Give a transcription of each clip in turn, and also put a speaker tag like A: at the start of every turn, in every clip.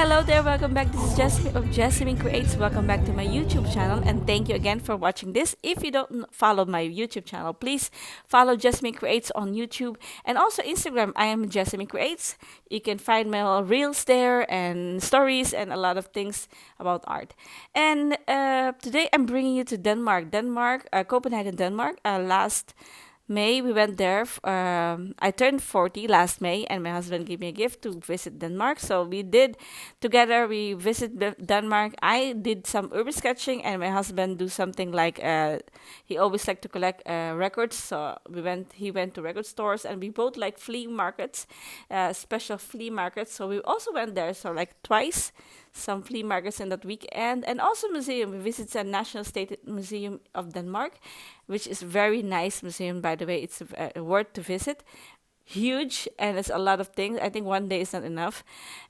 A: Hello there, welcome back. This is Jesamine of Jesamine Creates. Welcome back to my YouTube channel, and thank you again for watching this. If you don't follow my YouTube channel, please follow Jesamine Creates on YouTube and also Instagram. I am Jesamine Creates. You can find my reels there and stories and a lot of things about art. And today I'm bringing you to Denmark, Copenhagen, Denmark. Last May, we went there. I turned 40 last May, and my husband gave me a gift to visit Denmark. So we did together. We visited Denmark. I did some urban sketching, and my husband do something like he always liked to collect records. So he went to record stores, and we both like flea markets, special flea markets. So we also went there. So like twice. Some flea markets in that weekend, and also museum. We visited the National State Museum of Denmark, which is very nice museum, by the way. It's worth to visit. Huge, and it's a lot of things. I think one day is not enough.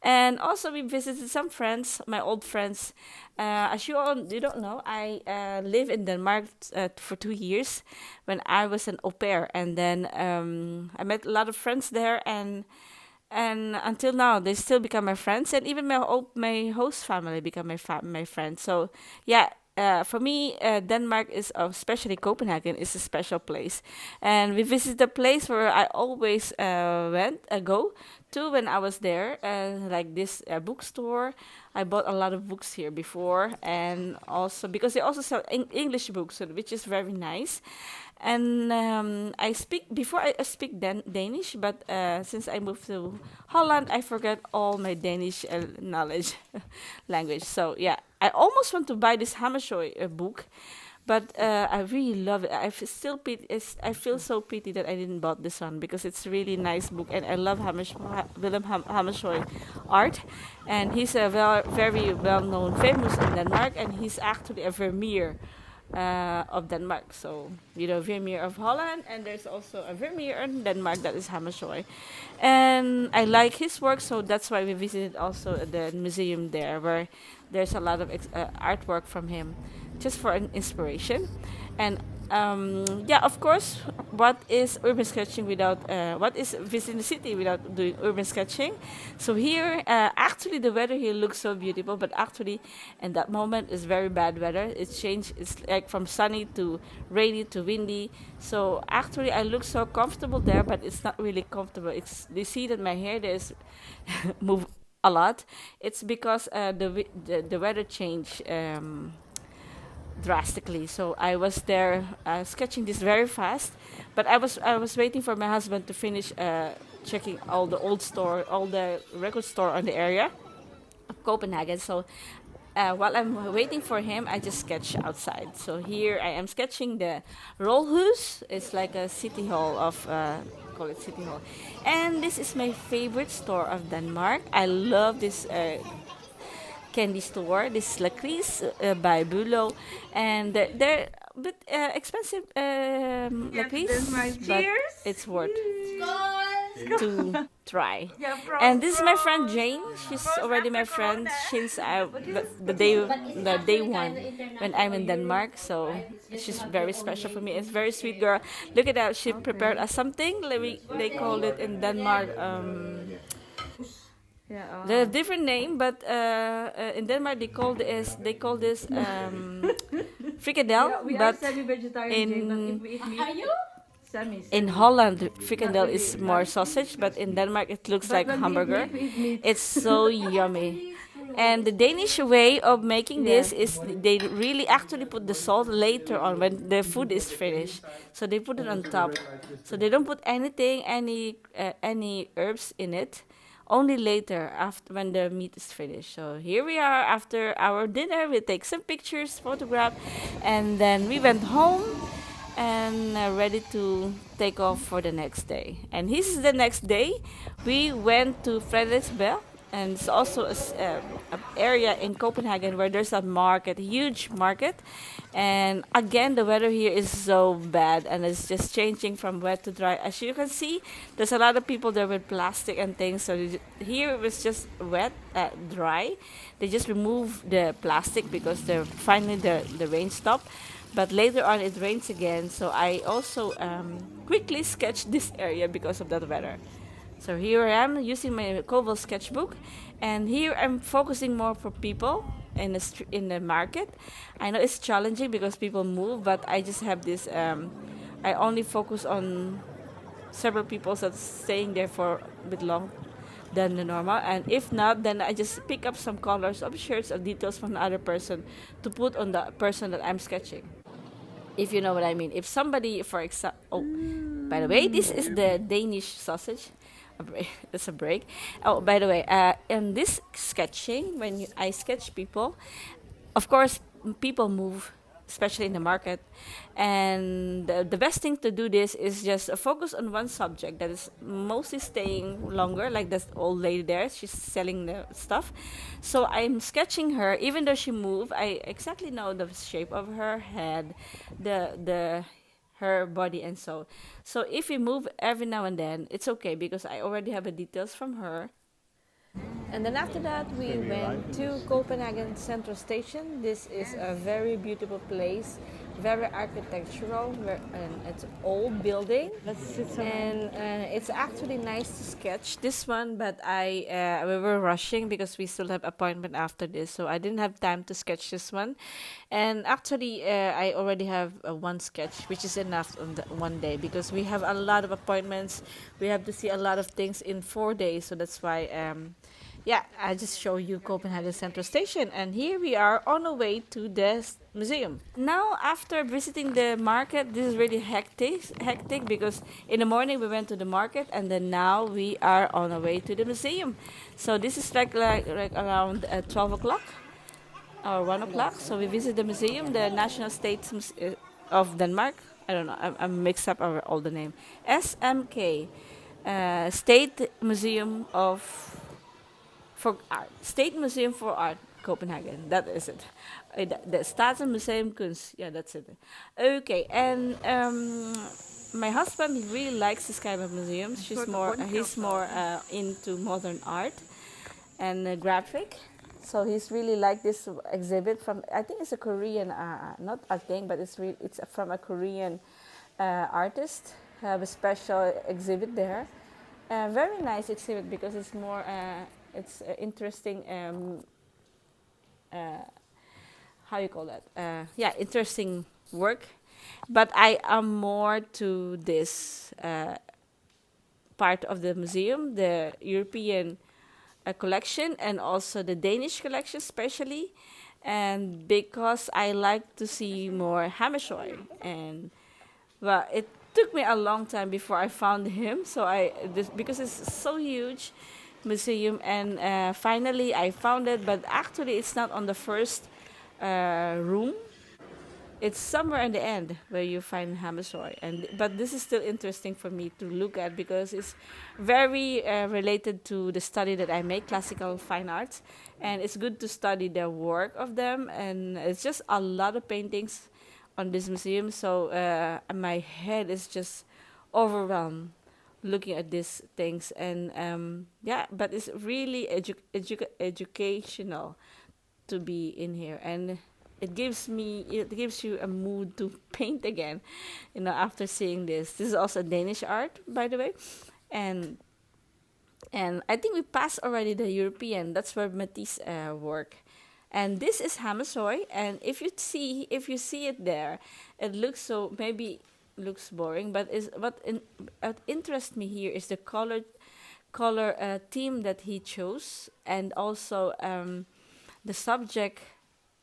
A: And also we visited some friends, my old friends. As you don't know, I lived in Denmark for 2 years when I was an au pair, and then I met a lot of friends there, and until now they still become my friends, and even my host family become my friends. So yeah, for me, Denmark is, especially Copenhagen, is a special place, and we visit the place where I always go to when I was there, like this bookstore. I bought a lot of books here before, and also because they also sell English books, which is very nice. And I speak Danish, but since I moved to Holland, I forgot all my Danish knowledge language. So yeah, I almost want to buy this Hammershøi book, but I really love it. I feel so pity that I didn't bought this one, because it's a really nice book, and I love Willem Hammershøi art, and he's a very well-known, famous in Denmark, and he's actually a Vermeer of Denmark. So Vermeer of Holland, and there's also a Vermeer in Denmark that is Hammershøi, and I like his work, so that's why we visited also the museum there, where there's a lot of artwork from him, just for an inspiration. And yeah, of course, what is urban sketching without what is visiting the city without doing urban sketching? So here, actually the weather here looks so beautiful, but actually in that moment is very bad weather. It's changed. It's like from sunny to rainy to windy. So actually I look so comfortable there, but it's not really comfortable. You see that my hair is move a lot. It's because the weather changed drastically. So I was there sketching this very fast, but I was waiting for my husband to finish checking all the record store on the area of Copenhagen. So while I'm waiting for him, I just sketch outside. So here I am sketching the rädhus. It's like a city hall of call it city hall, and this is my favorite store of Denmark. I love this candy store. This is Lakris by Bulo, and they're a bit expensive Lakris, but it's worth to try. And this is my friend Jane. She's already my friend since the day one when I'm in Denmark. So she's very special for me. It's a very sweet girl. Look at that. She prepared us something. They call it in Denmark. The different name, but in Denmark they call this frikandel, but in Holland frikandel is more sausage, but in Denmark it looks like hamburger. It's so yummy. And the Danish way of making this is they really actually put the salt later on when the food is finished. So they put it on top. So they don't put any herbs in it. Only later, after when the meat is finished. So here we are after our dinner. We take some pictures, photograph, and then we went home and ready to take off for the next day. And this is the next day. We went to Fredericksberg, and it's also a area in Copenhagen where there's a market, huge market. And again, the weather here is so bad, and it's just changing from wet to dry. As you can see, there's a lot of people there with plastic and things. So here it was just wet, dry. They just removed the plastic because finally the rain stopped. But later on it rains again. So I also quickly sketched this area because of that weather. So here I am using my Koval sketchbook, and here I'm focusing more for people in in the market. I know it's challenging because people move, but I just have this. I only focus on several people that's staying there for a bit long than the normal, and if not, then I just pick up some colors of shirts or details from the other person to put on the person that I'm sketching. If you know what I mean. If somebody, for example, oh, by the way, this is the Danish sausage. It's a break. Oh, by the way, in this sketching, when I sketch people, of course, people move, especially in the market. And the best thing to do this is just focus on one subject that is mostly staying longer, like this old lady there. She's selling the stuff. So I'm sketching her, even though she moved, I exactly know the shape of her head, the her body and so if we move every now and then it's okay because I already have the details from her. And then after that, we went to Copenhagen Central Station. This is a very beautiful place, very architectural, and it's an old building. And it's actually nice to sketch this one, but we were rushing because we still have appointment after this, so I didn't have time to sketch this one. And actually, I already have one sketch, which is enough on the one day because we have a lot of appointments. We have to see a lot of things in 4 days, so that's why. Yeah, I just show you Copenhagen Central Station, and here we are on our way to the museum. Now, after visiting the market, this is really hectic because in the morning we went to the market, and then now we are on our way to the museum. So this is like around 12 o'clock or 1 o'clock. So we visit the museum, the National State of Denmark. I don't know, I'm mixed up over all the name. SMK, State Museum for Art. State Museum for Art, Copenhagen. That is it. The Staten Museum Kunst. Yeah, that's it. Okay, and my husband he really likes this kind of museums. He's more into modern art and graphic. So he's really like this exhibit from I think it's a Korean not I think but it's from a Korean artist. Have a special exhibit there. Very nice exhibit because it's more it's interesting how you call that yeah, interesting work, but I am more to this part of the museum, the European collection and also the Danish collection especially, and because I like to see more Hammershøi. And well, it took me a long time before I found him, so because it's so huge museum, and finally I found it, but actually it's not on the first room. It's somewhere in the end where you find Hammershøi, and but this is still interesting for me to look at because it's very related to the study that I make, classical fine arts, and it's good to study the work of them, and it's just a lot of paintings on this museum, so my head is just overwhelmed looking at these things, and yeah, but it's really educational to be in here, and it gives you a mood to paint again, after seeing this. This is also Danish art, by the way, and I think we passed already the European. That's where Matisse work, and this is Hammershøi. And if you see it there, it looks so maybe looks boring, but what interests me here is the color theme that he chose, and also the subject,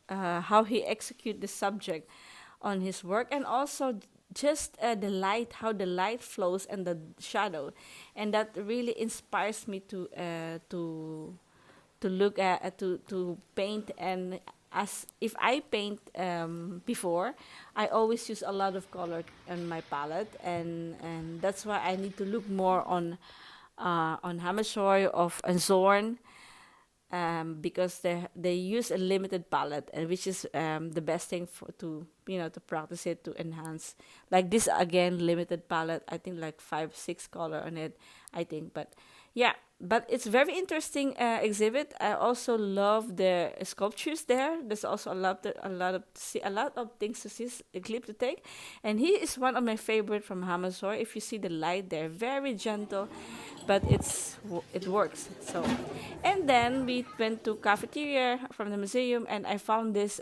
A: how he execute the subject on his work, and also just the light, how the light flows and the shadow, and that really inspires me to look at to paint. And as if I paint before, I always use a lot of color on my palette, and that's why I need to look more on Hammershøi and Zorn, because they use a limited palette, and which is the best thing to practice it, to enhance. Like this again, limited palette. I think like 5-6 color on it. I think, but yeah, but it's very interesting exhibit. I also love the sculptures there. There's also a lot of things to see, a clip to take, and he is one of my favorite from Hamazor. If you see the light there, very gentle, but it works. So, and then we went to cafeteria from the museum, and I found this.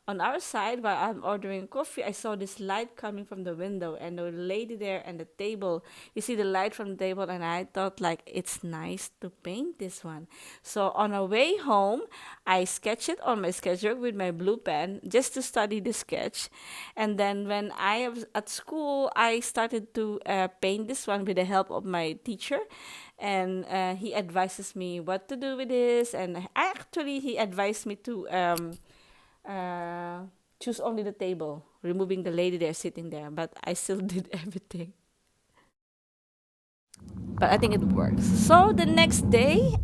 A: On our side, while I'm ordering coffee, I saw this light coming from the window, and the lady there and the table. You see the light from the table, and I thought like it's nice to paint this one. So on our way home, I sketched it on my sketchbook with my blue pen just to study the sketch. And then when I was at school, I started to paint this one with the help of my teacher, and he advises me what to do with this. And actually, he advised me to. Choose only the table, removing the lady there sitting there. But I still did everything. But I think it works. So the next day,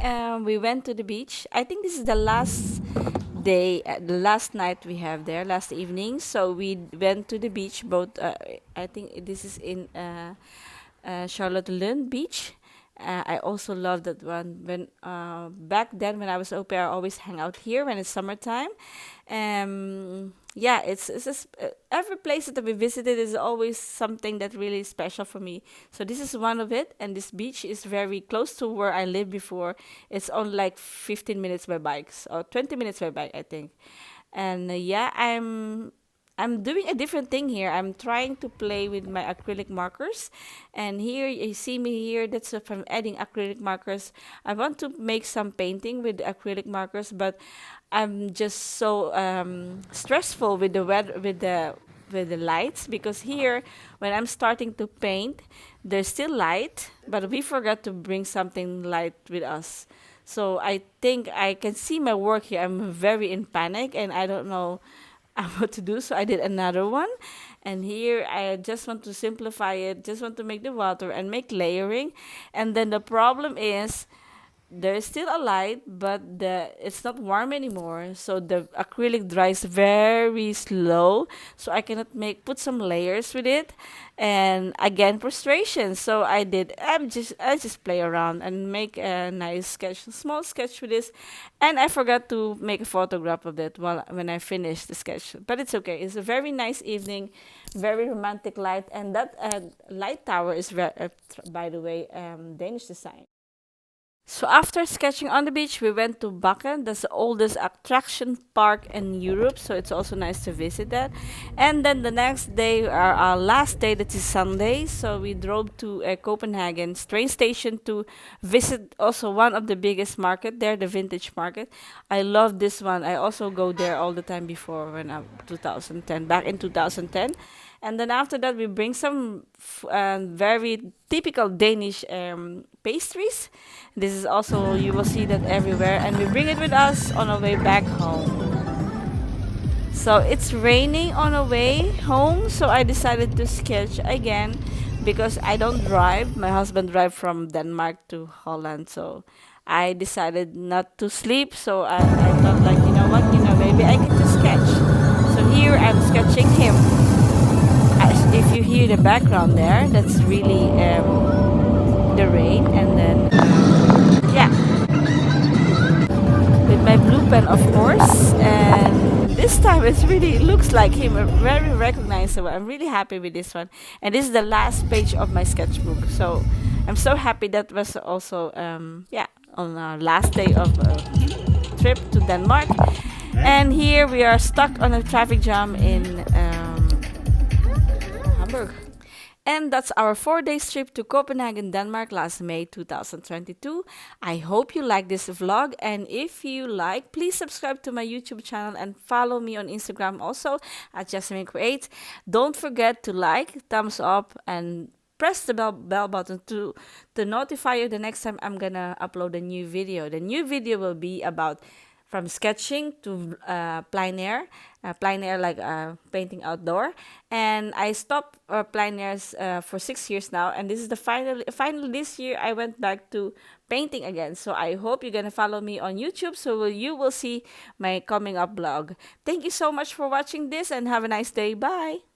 A: we went to the beach. I think this is the last day, the last night we have there, last evening. So we went to the beach. Both, I think this is in Charlotte Lund Beach. I also love that one. When back then, when I was au pair, I always hang out here when it's summertime. Yeah, it's just, every place that we visited is always something that really special for me. So this is one of it, and this beach is very close to where I lived before. It's only like 15 minutes by bikes or 20 minutes by bike, I think. And yeah, I'm doing a different thing here. I'm trying to play with my acrylic markers. And here, you see me here, that's from adding acrylic markers. I want to make some painting with acrylic markers, but I'm just so stressful with the weather, with the lights, because here, when I'm starting to paint, there's still light, but we forgot to bring something light with us. So I think I can see my work here. I'm very in panic, and I don't know what to do. So I did another one, and here I just want to simplify it. Just want to make the water and make layering, and then the problem is there is still a light, but it's not warm anymore. So the acrylic dries very slow. So I cannot put some layers with it, and again frustration. So I just play around and make a nice sketch, small sketch with this, and I forgot to make a photograph of it when I finished the sketch. But it's okay. It's a very nice evening, very romantic light, and that light tower is by the way, Danish design. So after sketching on the beach, we went to Bakken. That's the oldest attraction park in Europe, so it's also nice to visit that. And then the next day, our last day, that is Sunday, so we drove to Copenhagen train station to visit also one of the biggest market there, the vintage market. I love this one. I also go there all the time before when I'm 2010, back in 2010. And then after that, we bring some very typical Danish pastries. This is also, you will see that everywhere. And we bring it with us on our way back home. So it's raining on our way home. So I decided to sketch again because I don't drive. My husband drives from Denmark to Holland. So I decided not to sleep. So I thought like, you know what, maybe I can just sketch. So here I'm sketching him. If you hear the background there, that's really the rain, and then yeah, with my blue pen, of course. And this time it looks like him, very recognizable. I'm really happy with this one, and this is the last page of my sketchbook. So I'm so happy. That was also on our last day of trip to Denmark, and here we are stuck on a traffic jam in Hamburg. And that's our 4-day trip to Copenhagen, Denmark last May 2022. I hope you like this vlog, and if you like, please subscribe to my YouTube channel and follow me on Instagram also at Jesamine Creates. Don't forget to like, thumbs up, and press the bell button to notify you the next time I'm gonna upload a new video. The new video will be about from sketching to plein air like painting outdoor. And I stopped plein airs for 6 years now, and this is the finally this year I went back to painting again. So I hope you're gonna follow me on YouTube, so you will see my coming up blog. Thank you so much for watching this, and have a nice day. Bye.